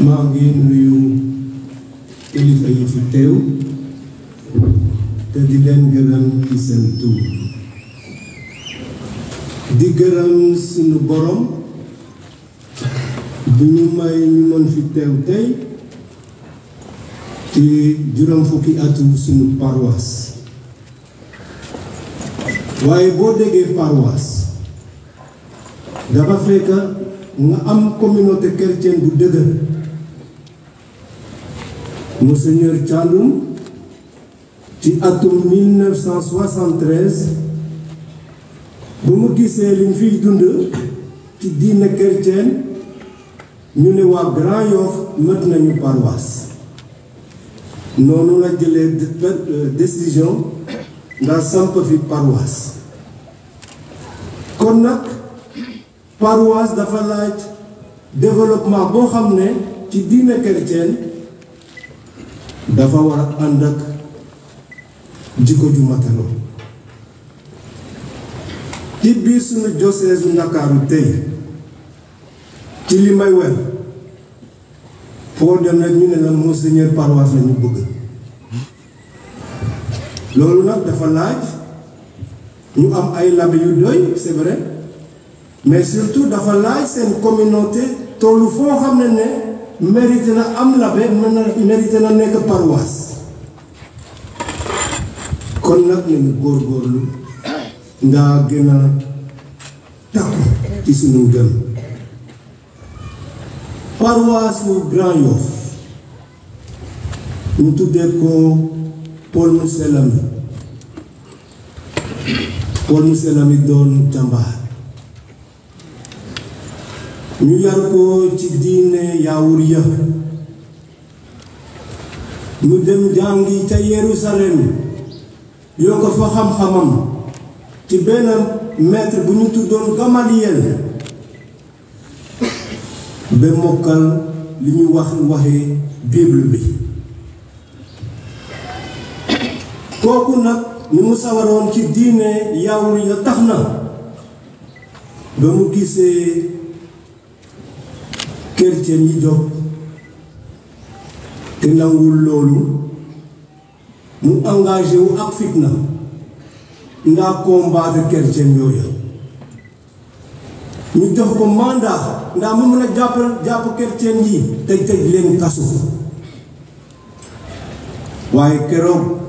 maa ngi nuyu kilifa yi fi teew te di leen gërëm ci seen tur di gërëm sunu borom bu ñu may ñu mën fi teew tey ci juróom fukki atu sunu paroisse waaye boo déggee paroisse dafa fekk nga am communauté chrétienne bu dëgër. Monseigneur Thiandoum ci atum 1973 bu mu gisee liñ fiy dund ci diine chrétienne ñu ne waa Grand Yoff mët nañu paroisse noonu la jëlee décision nga samp fi paroisse kon nag paroisse dafa laaj développement boo xam ne ci diine chrétienne dafa war a ànd ak jikko ju mataloo ci biir suñu diocèse u Ndakaaru tey ci li may wer foo dem rek ñu ne la monseigneur paroisse la ñu bëgg loolu nag dafa laaj ñu am ay labbe yu doy c'est vrai mais surtout dafa laaj seen communauté tollu foo xam ne mérite na am labbe mérite na nekk paroisse kon nag nañu góorgóorlu nga gën a takku ci sunu gëm paroisse bu Grand Yoff ñu tuddee ko Paul Mousselami doon jàmbaar ñu yar ko ci diine yaawuriya ñu dem jàngi ca Yerusalem yoo ko fa xam-xamam ci benn maître bu ñu tuddoon Gamaliel ba mokkal li ñu waxee Bible bi kooku nag ni mu sawaroon ci diine yaawuriya tax na ba mu gisee chrétien yi jóg te nangul loolu mu engagé wu ak fitna nga combattre chrétien yooyu ñu jox ko mandat ndax mu mën a jàpp chrétien yi tëj leen kaso waaye keroog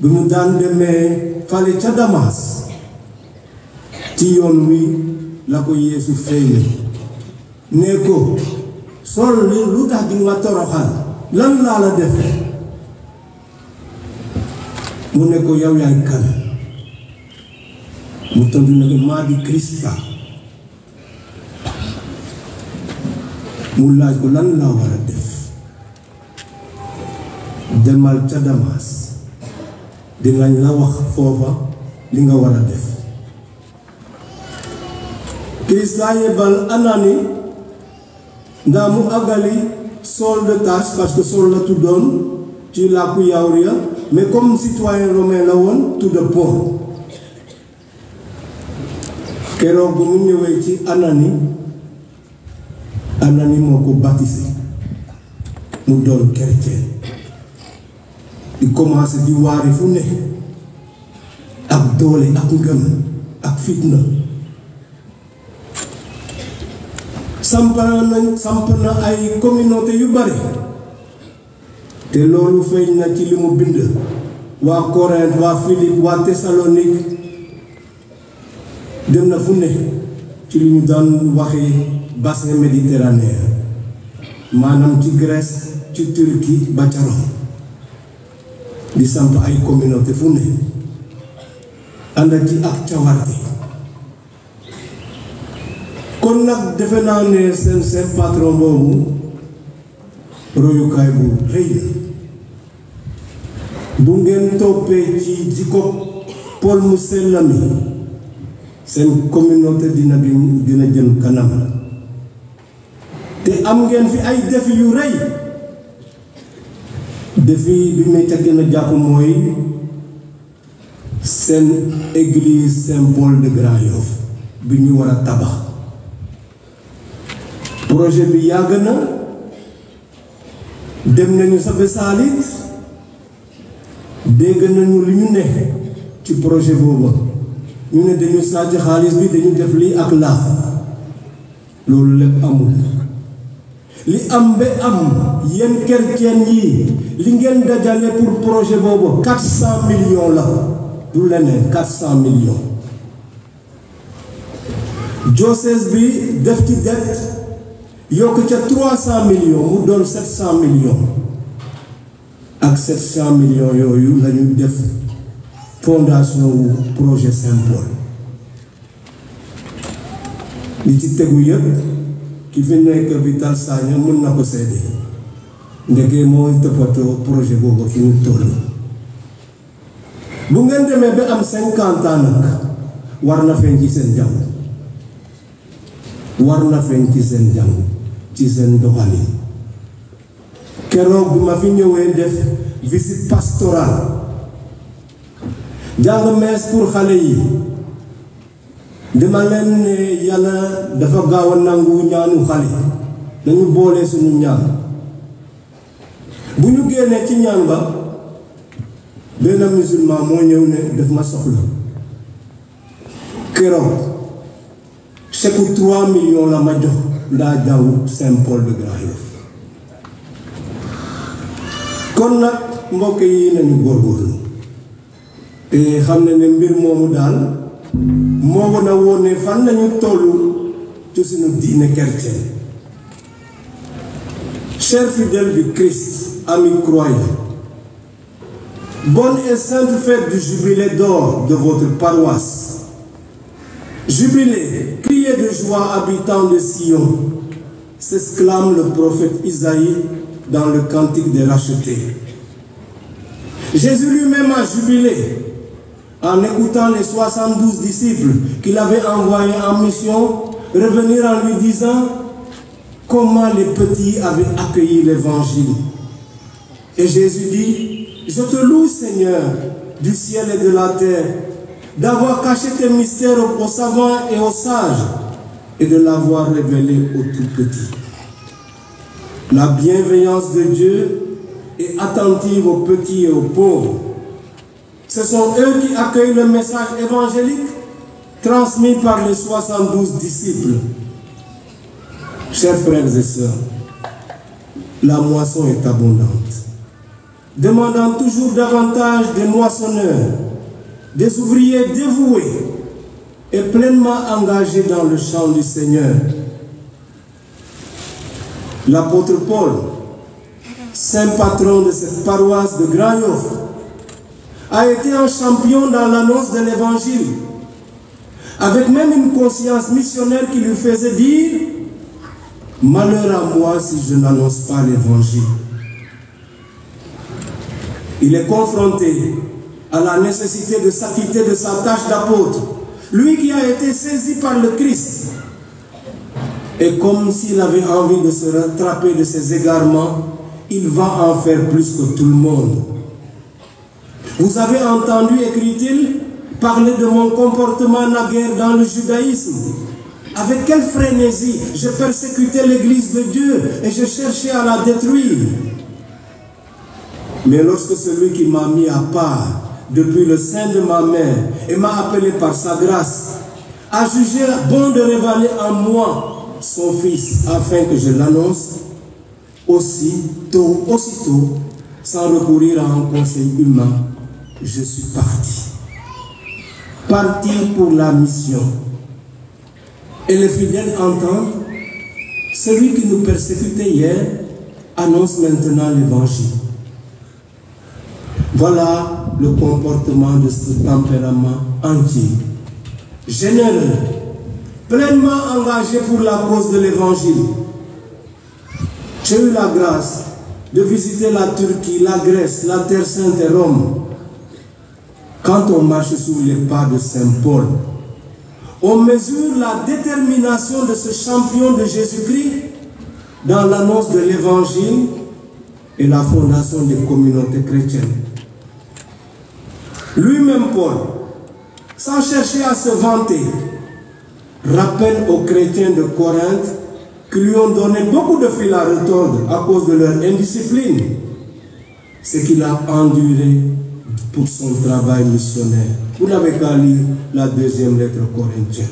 bi mu daan demee fale ca Damas ci yoon wi la ko Yeesu feeñe ne ko sol li lu tax di nga toroxal lan laa la def mu ne ko yow yaay kan mu tontu ne ko maa di Krista mu laaj ko lan laa war a def demal ca Damas dinañ la wax foofa li nga war a def Krista yebal Anani ndaa mu àggali Saul de Tarse parce que Saul la tuddoon ci làkku yaawuriya mais comme citoyen romain la woon tudd Paul keroog bu mu ñëwee ci Anani moo ko baptisé mu doon chrétien di commencé di waare fu ne ak doole ak ngëm ak fitna samp na ay communauté yu bari te loolu feeñ na ci li mu bind waa Corinthe waa Philippe waa Thessalonique dem na fu ne ci li ñu daan waxee bassin méditerranéen maanaam ci Grèce ci Turquie ba ca Rome di samp ay communauté fu ne ànd ci ak cawarte kon nag defe naa ne seen patron boobu royukaay bu rëy la bu ngeen toppee ci jikko Paul Mousselami seen communauté dina jëm kanam te am ngeen fi ay défi yu rëy défi bi may ca gën a jàpp mooy seen église Saint-Paul de Grand Yoff bi ñu war a tabax projet bi yàgg na dem nañu sa besaalit dégg nañu li ñu ne ci projet boobu ñu ne dañu sàcc xaalis bi dañu def lii ak laa loolu lépp amul li am ba am yéen chrétien yi li ngeen dajale pour projet boobu 400 millions la du leneen 400 millions diocèse bi def ci dette yokk ca 300 millions mu doon 700 millions ak 700 millions yooyu la ñu def fondation wu projet Saint-Paul li ci tegu yëpp ki fi nekk Vital Sagna mën na ko seede ndeke mooy toppatoo projet boobu fi ñu toll bu ngeen demee ba am 50 ans nag war na feeñ ci seen jàng war na feeñ ci seen jàng ci seen doxalin keroog bi ma fi ñëwee def visite pastorale jàng mees pour xale yi dama leen ne yàlla dafa gaaw a nangu ñaanu xale dañu boole suñu ñaan bu ñu génnee ci ñaan ba benn musulman moo ñëw ne daf ma soxla keroog chèque 3 millions la ma jox ndaa jàngu Saint-Paul de Grand-Yoff kon nag mbokk yi nañu góorgóorlu te xam ne mbir moomu daal moo gën a wone fan lañu tollu ci suñu diine chrétien. Chers fidèles du Christ, amis croyants, bonne et sainte fête du jubilé d'or de votre paroisse. Jubilé, criez de joie, habitants de Sion, s'exclame le prophète Isaïe dans le cantique des rachetés. Jésus lui-même a jubilé en écoutant les 72 disciples qu'il avait envoyés en mission revenir en lui disant comment les petits avaient accueilli l'évangile. Et Jésus dit, je te loue Seigneur du ciel et de la terre d'avoir caché tes mystères aux savants et aux sages et de l'avoir révélé aux tout petits. La bienveillance de Dieu est attentive aux petits et aux pauvres. Ce sont eux qui accueillent le message évangélique transmis par les 72 disciples. Chers frères et sœurs, la moisson est abondante, demandant toujours davantage des moissonneurs, des ouvriers dévoués et pleinement engagés dans le champ du Seigneur. L'apôtre Paul, saint patron de cette paroisse de Grand-Yoff, a été un champion dans l'annonce de l'évangile, avec même une conscience missionnaire qui lui faisait dire « Malheur à moi si je n'annonce pas l'évangile ». Il est confronté à la nécessité de s'acquitter de sa tâche d'apôtre, lui qui a été saisi par le Christ. Et comme s'il avait envie de se rattraper de ses égarements, il va en faire plus que tout le monde. Vous avez entendu, écrit-il, parler de mon comportement naguère dans le judaïsme. Avec quelle frénésie je persécutais l'Église de Dieu et je cherchais à la détruire. Mais lorsque celui qui m'a mis à part depuis le sein de ma mère et m'a appelé par sa grâce, a jugé bon de révéler en moi son Fils afin que je l'annonce, aussitôt, sans recourir à un conseil humain, je suis parti pour la mission. Et les fidèles entendent, celui qui nous persécutait hier annonce maintenant l'évangile. Voilà le comportement de ce tempérament entier, généreux, pleinement engagé pour la cause de l'évangile. J'ai eu la grâce de visiter la Turquie, la Grèce, la Terre Sainte et Rome. Quand on marche sous les pas de Saint Paul, on mesure la détermination de ce champion de Jésus-Christ dans l'annonce de l'évangile et la fondation des communautés chrétiennes. Lui-même, Paul, sans chercher à se vanter, rappelle aux chrétiens de Corinthe qui lui ont donné beaucoup de fil à retordre à cause de leur indiscipline, c'est qu'il a enduré pour son travail missionnaire. Vous n'avez qu'à lire la deuxième lettre aux Corinthiens.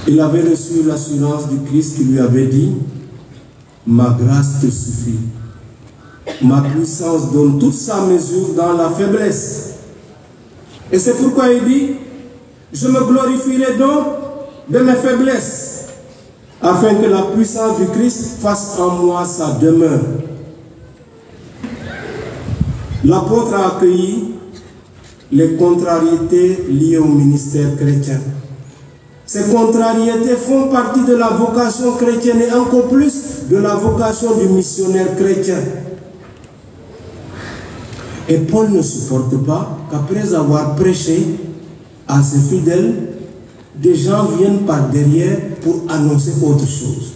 Il avait reçu l'assurance du Christ qui lui avait dit: ma grâce te suffit. Ma puissance donne toute sa mesure dans la faiblesse. Et c'est pourquoi il dit: je me glorifierai donc de mes faiblesses, afin que la puissance du Christ fasse en moi sa demeure. L'apôtre a accueilli les contrariétés liées au ministère chrétien. Ces contrariétés font partie de la vocation chrétienne et encore plus de la vocation du missionnaire chrétien. Et Paul ne supporte pas qu'après avoir prêché à ses fidèles, des gens viennent par derrière pour annoncer autre chose.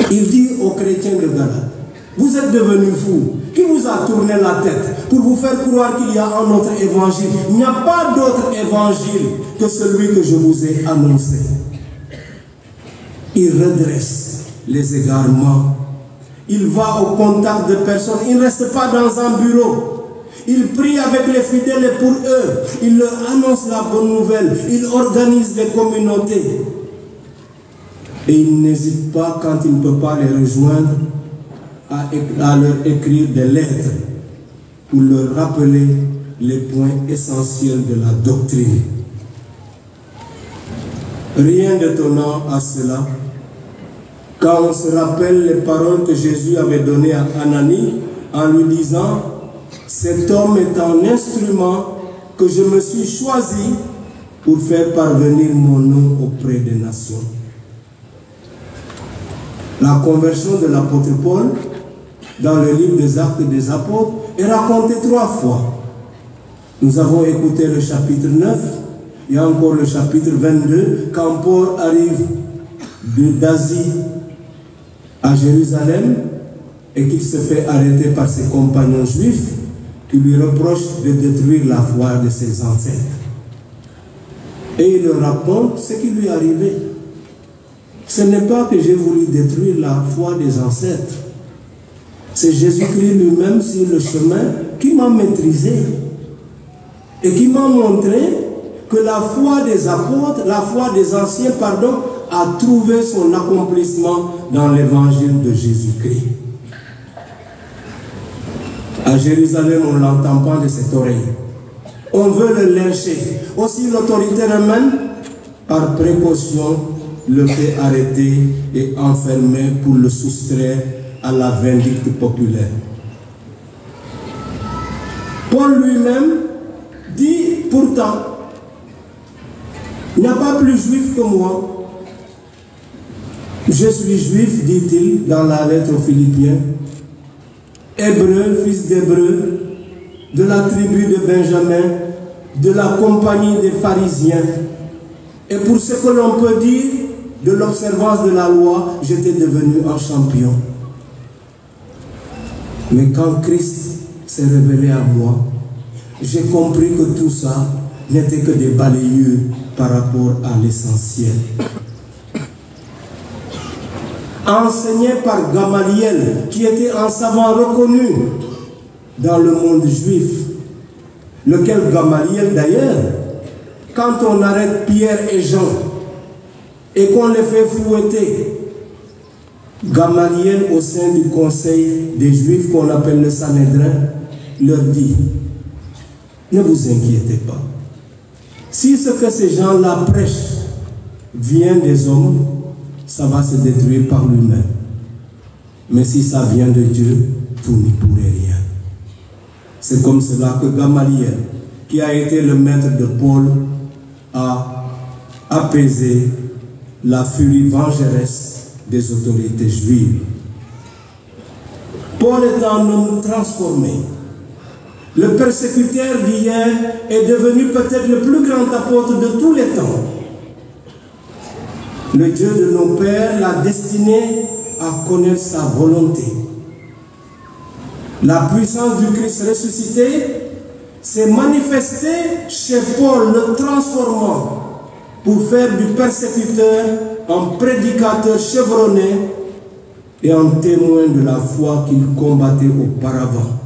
Il dit aux chrétiens de Galate: vous êtes devenus fous. Qui vous a tourné la tête pour vous faire croire qu'il y a un autre évangile? Il n'y a pas d'autre évangile que celui que je vous ai annoncé. Il redresse les égarements. Il va au contact de personnes. Il ne reste pas dans un bureau. Il prie avec les fidèles et pour eux. Il leur annonce la bonne nouvelle. Il organise des communautés. Et il n'hésite pas, quand il ne peut pas les rejoindre, à leur écrire des lettres pour leur rappeler les points essentiels de la doctrine. Rien d'étonnant à cela, quand on se rappelle les paroles que Jésus avait données à Ananie en lui disant: cet homme est un instrument que je me suis choisi pour faire parvenir mon nom auprès des nations. La conversion de l'apôtre Paul dans le livre des Actes des Apôtres est racontée 3 fois. Nous avons écouté le chapitre 9, il y a encore le chapitre 22, quand Paul arrive d'Asie à Jérusalem et qu'il se fait arrêter par ses compagnons juifs qui lui reprochent de détruire la foi de ses ancêtres. Et il leur raconte ce qui lui est arrivé. Ce n'est pas que j'ai voulu détruire la foi des ancêtres. C'est Jésus-Christ lui-même sur le chemin qui m'a maîtrisé et qui m'a montré que la foi des apôtres, la foi des anciens, a trouvé son accomplissement dans l'évangile de Jésus-Christ. À Jérusalem, on ne l'entend pas de cette oreille. On veut le lyncher. Aussi l'autorité romaine, par précaution, le fait arrêter et enfermer pour le soustraire à la vindicte populaire. Paul lui-même dit pourtant: il n'y a pas plus juif que moi. Je suis juif, dit-il dans la lettre aux Philippiens, hébreu, fils d'hébreu, de la tribu de Benjamin, de la compagnie des pharisiens. Et pour ce que l'on peut dire de l'observance de la loi, j'étais devenu un champion. Mais quand Christ s'est révélé à moi, j'ai compris que tout ça n'était que des balayures par rapport à l'essentiel. Enseigné par Gamaliel, qui était un savant reconnu dans le monde juif, lequel Gamaliel d'ailleurs, quand on arrête Pierre et Jean et qu'on les fait fouetter, Gamaliel, au sein du conseil des Juifs qu'on appelle le Sanhédrin, leur dit: ne vous inquiétez pas. Si ce que ces gens-là prêchent vient des hommes, ça va se détruire par lui-même. Mais si ça vient de Dieu, vous n'y pourrez rien. C'est comme cela que Gamaliel, qui a été le maître de Paul, a apaisé la furie vengeresse des autorités juives. Paul est un homme transformé. Le persécuteur d'hier est devenu peut-être le plus grand apôtre de tous les temps. Le Dieu de nos pères l'a destiné à connaître sa volonté. La puissance du Christ ressuscité s'est manifestée chez Paul, le transformant pour faire du persécuteur un prédicateur chevronné et un témoin de la foi qu'il combattait auparavant.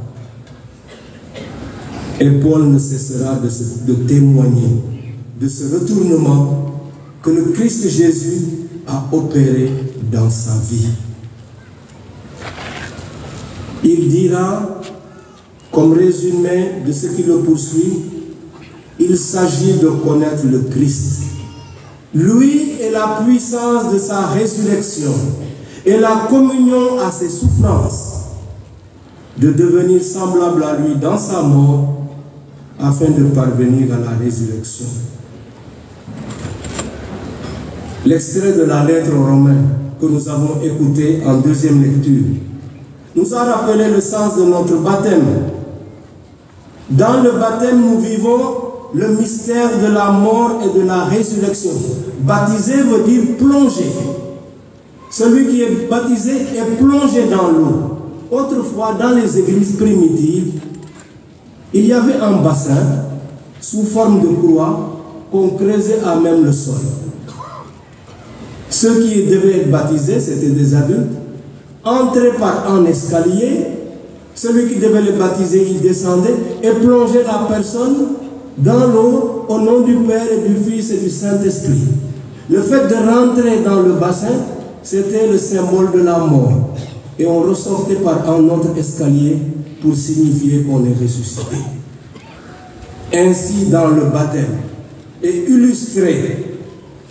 Et Paul ne cessera de témoigner de ce retournement que le Christ Jésus a opéré dans sa vie. Il dira, comme résumé de ce qui le poursuit, il s'agit de connaître le Christ. Lui et la puissance de sa résurrection et la communion à ses souffrances, de devenir semblable à lui dans sa mort afin de parvenir à la résurrection. L'extrait de la lettre aux Romains que nous avons écouté en deuxième lecture nous a rappelé le sens de notre baptême. Dans le baptême, nous vivons le mystère de la mort et de la résurrection. Baptisé veut dire plonger. Celui qui est baptisé est plongé dans l'eau. Autrefois, dans les églises primitives, il y avait un bassin sous forme de croix qu'on creusait à même le sol. Ceux qui devaient être baptisés, c'était des adultes, entraient par un escalier. Celui qui devait les baptiser, il descendait et plongeait la personne dans l'eau au nom du Père et du Fils et du Saint-Esprit. Le fait de rentrer dans le bassin, c'était le symbole de la mort. Et on ressortait par un autre escalier pour signifier qu'on est ressuscité. Ainsi, dans le baptême, est illustré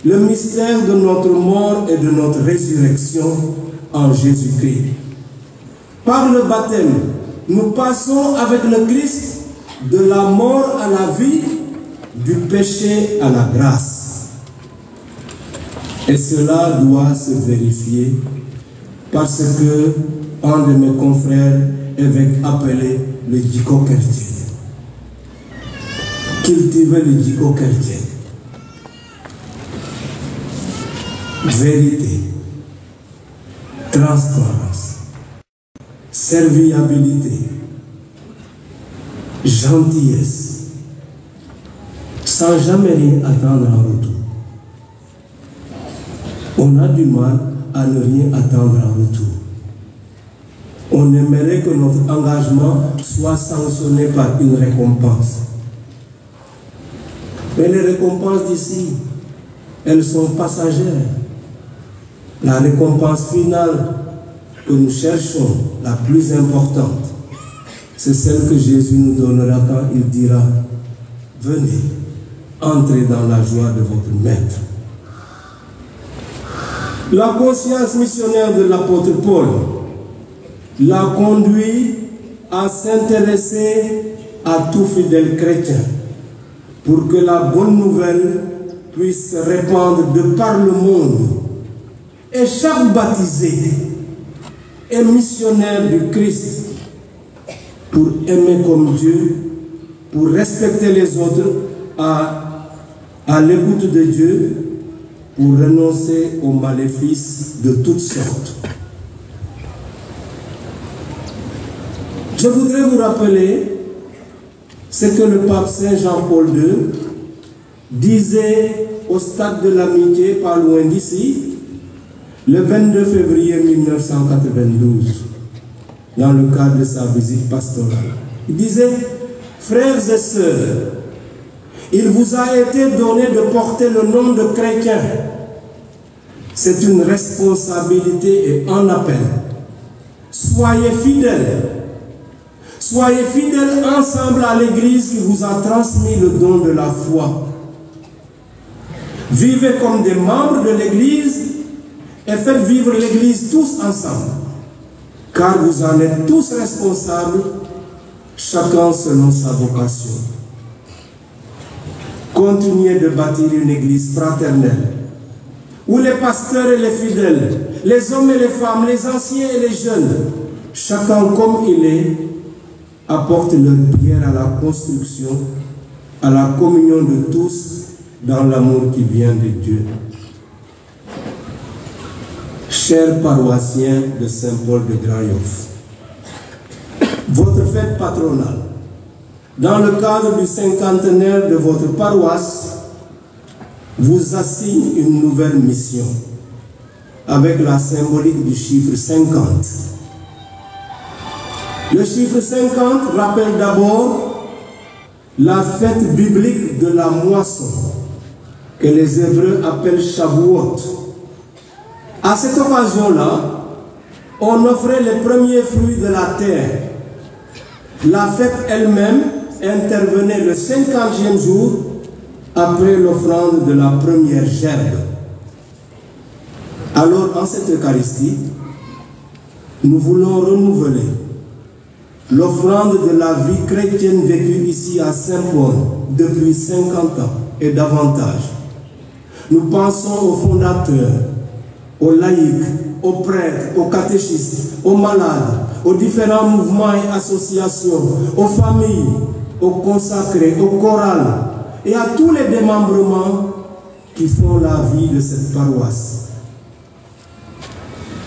le mystère de notre mort et de notre résurrection en Jésus-Christ. Par le baptême, nous passons avec le Christ de la mort à la vie, du péché à la grâce. Et cela doit se vérifier parce que un de mes confrères évêques appelé le dico chrétien. Cultiver le dico chrétien. Vérité, transparence, serviabilité, gentillesse, sans jamais rien attendre en retour. On a du mal à ne rien attendre en retour. On aimerait que notre engagement soit sanctionné par une récompense. Mais les récompenses d'ici, elles sont passagères. La récompense finale que nous cherchons, la plus importante, c'est celle que Jésus nous donnera quand il dira « Venez, entrez dans la joie de votre Maître ». La conscience missionnaire de l'apôtre Paul l'a conduit à s'intéresser à tout fidèle chrétien pour que la bonne nouvelle puisse se répandre de par le monde. Et chaque baptisé est missionnaire du Christ pour aimer comme Dieu, pour respecter les autres, à l'écoute de Dieu, pour renoncer aux maléfices de toutes sortes. Je voudrais vous rappeler ce que le pape Saint Jean-Paul II disait au stade de l'amitié, pas loin d'ici, le 22 février 1992, dans le cadre de sa visite pastorale. Il disait, frères et sœurs, il vous a été donné de porter le nom de chrétien. C'est une responsabilité et un appel. Soyez fidèles. Soyez fidèles ensemble à l'Église qui vous a transmis le don de la foi. Vivez comme des membres de l'Église et faites vivre l'Église tous ensemble, car vous en êtes tous responsables, chacun selon sa vocation. Continuez de bâtir une Église fraternelle, où les pasteurs et les fidèles, les hommes et les femmes, les anciens et les jeunes, chacun comme il est, apportent leur pierre à la construction, à la communion de tous, dans l'amour qui vient de Dieu. Chers paroissiens de Saint-Paul de Grand-Yoff, votre fête patronale, dans le cadre du cinquantenaire de votre paroisse, vous assigne une nouvelle mission avec la symbolique du chiffre 50. Le chiffre 50 rappelle d'abord la fête biblique de la moisson que les Hébreux appellent Shavuot. À cette occasion-là, on offrait les premiers fruits de la terre. La fête elle-même intervenait le 50e jour après l'offrande de la première gerbe. Alors, en cette Eucharistie, nous voulons renouveler l'offrande de la vie chrétienne vécue ici à Saint-Paul depuis 50 ans et davantage. Nous pensons aux fondateurs, aux laïcs, aux prêtres, aux catéchistes, aux malades, aux différents mouvements et associations, aux familles, aux consacrés, aux chorales et à tous les démembrements qui font la vie de cette paroisse.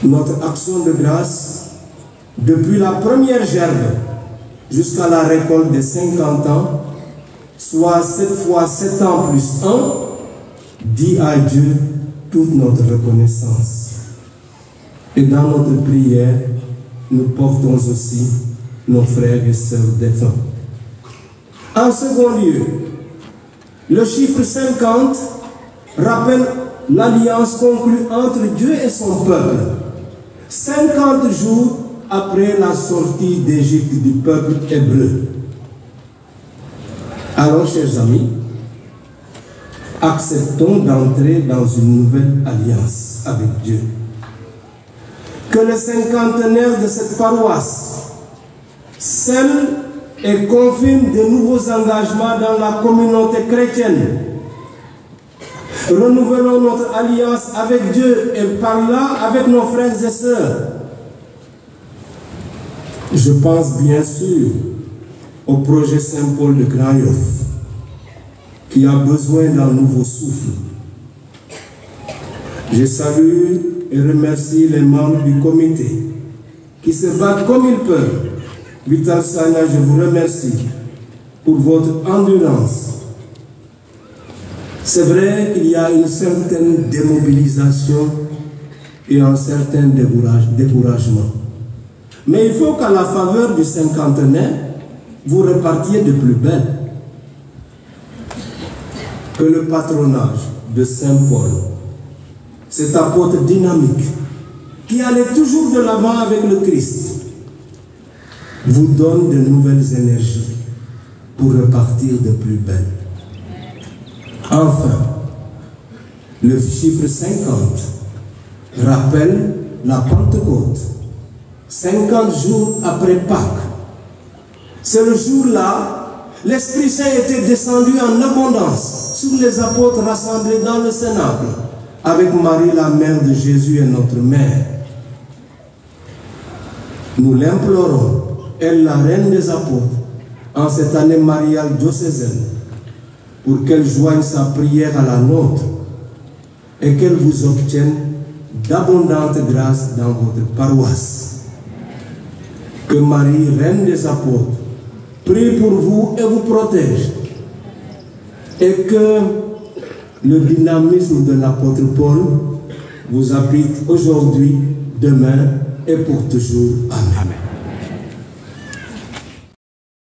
Notre action de grâce, depuis la première gerbe jusqu'à la récolte des 50 ans, soit 7 fois 7 ans plus 1, dit à Dieu toute notre reconnaissance. Et dans notre prière, nous portons aussi nos frères et sœurs défunts. En second lieu, le chiffre 50 rappelle l'alliance conclue entre Dieu et son peuple, 50 jours après la sortie d'Égypte du peuple hébreu. Alors, chers amis, acceptons d'entrer dans une nouvelle alliance avec Dieu. Que le cinquantenaire de cette paroisse scelle et confirme de nouveaux engagements dans la communauté chrétienne. Renouvelons notre alliance avec Dieu et par là avec nos frères et sœurs. Je pense bien sûr au projet Saint-Paul de Grand-Yoff qui a besoin d'un nouveau souffle. Je salue et remercie les membres du comité qui se battent comme ils peuvent. Vital Sana, je vous remercie pour votre endurance. C'est vrai qu'il y a une certaine démobilisation et un certain découragement. Mais il faut qu'à la faveur du cinquantenaire, vous repartiez de plus belle. Que le patronage de Saint-Paul, cet apôtre dynamique, qui allait toujours de l'avant avec le Christ, vous donne de nouvelles énergies pour repartir de plus belle. Enfin, le chiffre 50 rappelle la Pentecôte, 50 jours après Pâques. C'est le jour-là, l'Esprit Saint était descendu en abondance sur les apôtres rassemblés dans le Cénacle, avec Marie, la mère de Jésus et notre mère. Nous l'implorons, elle, la reine des apôtres, en cette année mariale diocésaine, pour qu'elle joigne sa prière à la nôtre et qu'elle vous obtienne d'abondantes grâces dans votre paroisse. Que Marie, reine des apôtres, prie pour vous et vous protège. Et que le dynamisme de l'apôtre Paul vous habite aujourd'hui, demain et pour toujours. Amen.